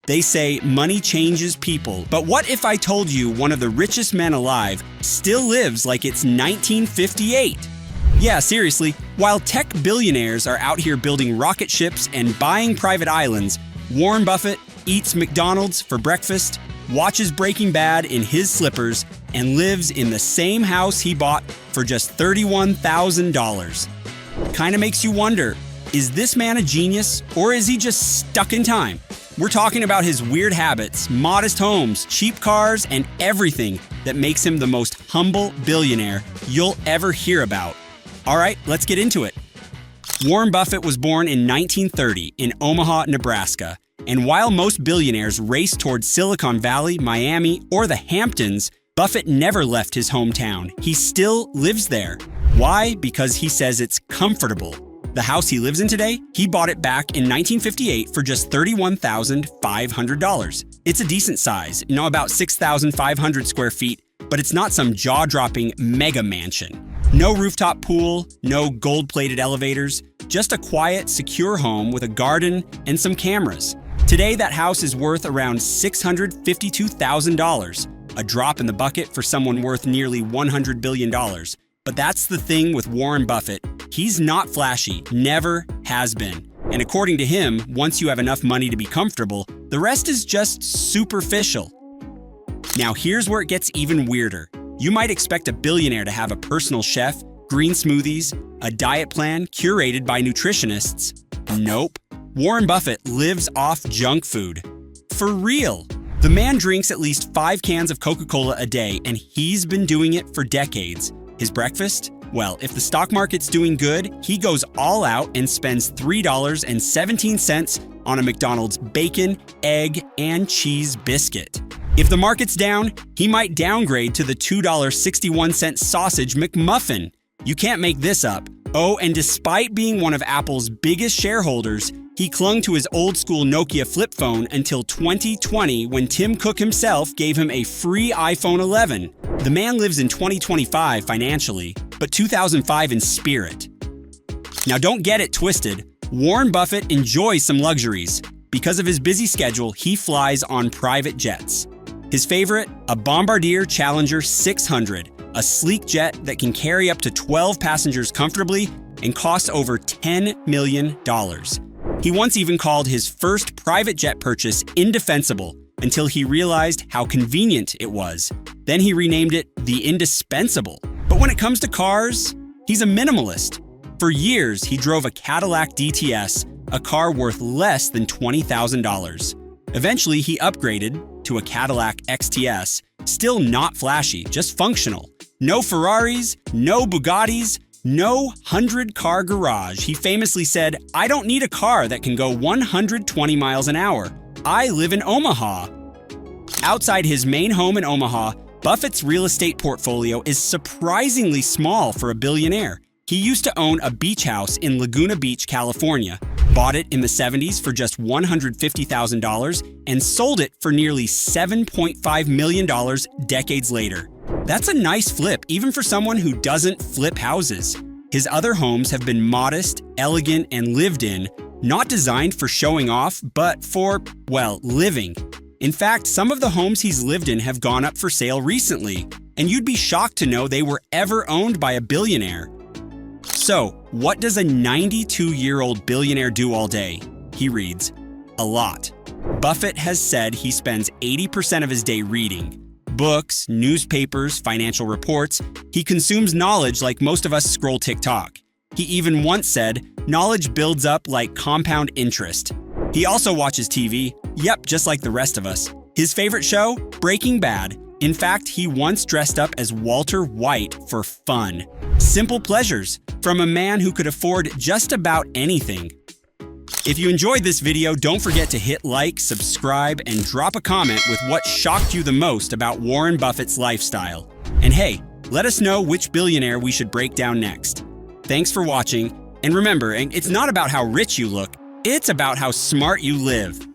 They say money changes people, but what if I told you one of the richest men alive still lives like it's 1958? Yeah, seriously, while tech billionaires are out here building rocket ships and buying private islands, Warren Buffett eats McDonald's for breakfast, watches Breaking Bad in his slippers, and lives in the same house he bought for just $31,000. Kinda makes you wonder, is this man a genius or is he just stuck in time? We're talking about his weird habits, modest homes, cheap cars, and everything that makes him the most humble billionaire you'll ever hear about. All right, let's get into it. Warren Buffett was born in 1930 in Omaha, Nebraska. And while most billionaires race towards Silicon Valley, Miami, or the Hamptons, Buffett never left his hometown. He still lives there. Why? Because he says it's comfortable. The house he lives in today, he bought it back in 1958 for just $31,500. It's a decent size, about 6,500 square feet, but it's not some jaw-dropping mega mansion. No rooftop pool, no gold-plated elevators, just a quiet, secure home with a garden and some cameras. Today, that house is worth around $652,000, a drop in the bucket for someone worth nearly $100 billion. But that's the thing with Warren Buffett. He's not flashy, never has been. And according to him, once you have enough money to be comfortable, the rest is just superficial. Now here's where it gets even weirder. You might expect a billionaire to have a personal chef, green smoothies, a diet plan curated by nutritionists. Nope. Warren Buffett lives off junk food. For real. The man drinks at least 5 cans of Coca-Cola a day, and he's been doing it for decades. His breakfast? Well, if the stock market's doing good, he goes all out and spends $3.17 on a McDonald's bacon, egg, and cheese biscuit. If the market's down, he might downgrade to the $2.61 sausage McMuffin. You can't make this up. Oh, and despite being one of Apple's biggest shareholders, he clung to his old-school Nokia flip phone until 2020 when Tim Cook himself gave him a free iPhone 11. The man lives in 2025 financially, but 2005 in spirit. Now don't get it twisted. Warren Buffett enjoys some luxuries. Because of his busy schedule, he flies on private jets. His favorite? A Bombardier Challenger 600, a sleek jet that can carry up to 12 passengers comfortably and costs over $10 million. He once even called his first private jet purchase indefensible until he realized how convenient it was. Then he renamed it the Indispensable. But when it comes to cars, he's a minimalist. For years, he drove a Cadillac DTS, a car worth less than $20,000. Eventually, he upgraded to a Cadillac XTS, still not flashy, just functional. No Ferraris, no Bugattis, no 100-car garage. He famously said, "I don't need a car that can go 120 miles an hour. I live in Omaha." Outside his main home in Omaha, Buffett's real estate portfolio is surprisingly small for a billionaire. He used to own a beach house in Laguna Beach, California, bought it in the 70s for just $150,000, and sold it for nearly $7.5 million decades later. That's a nice flip, even for someone who doesn't flip houses. His other homes have been modest, elegant, and lived in, not designed for showing off, but for, well, living. In fact, some of the homes he's lived in have gone up for sale recently, and you'd be shocked to know they were ever owned by a billionaire. So, what does a 92-year-old billionaire do all day? He reads. A lot. Buffett has said he spends 80% of his day reading. Books, newspapers, financial reports. He consumes knowledge like most of us scroll TikTok. He even once said, knowledge builds up like compound interest. He also watches TV. Yep, just like the rest of us. His favorite show? Breaking Bad. In fact, he once dressed up as Walter White for fun. Simple pleasures from a man who could afford just about anything. If you enjoyed this video, don't forget to hit like, subscribe, and drop a comment with what shocked you the most about Warren Buffett's lifestyle. And hey, let us know which billionaire we should break down next. Thanks for watching, and remember, it's not about how rich you look, it's about how smart you live.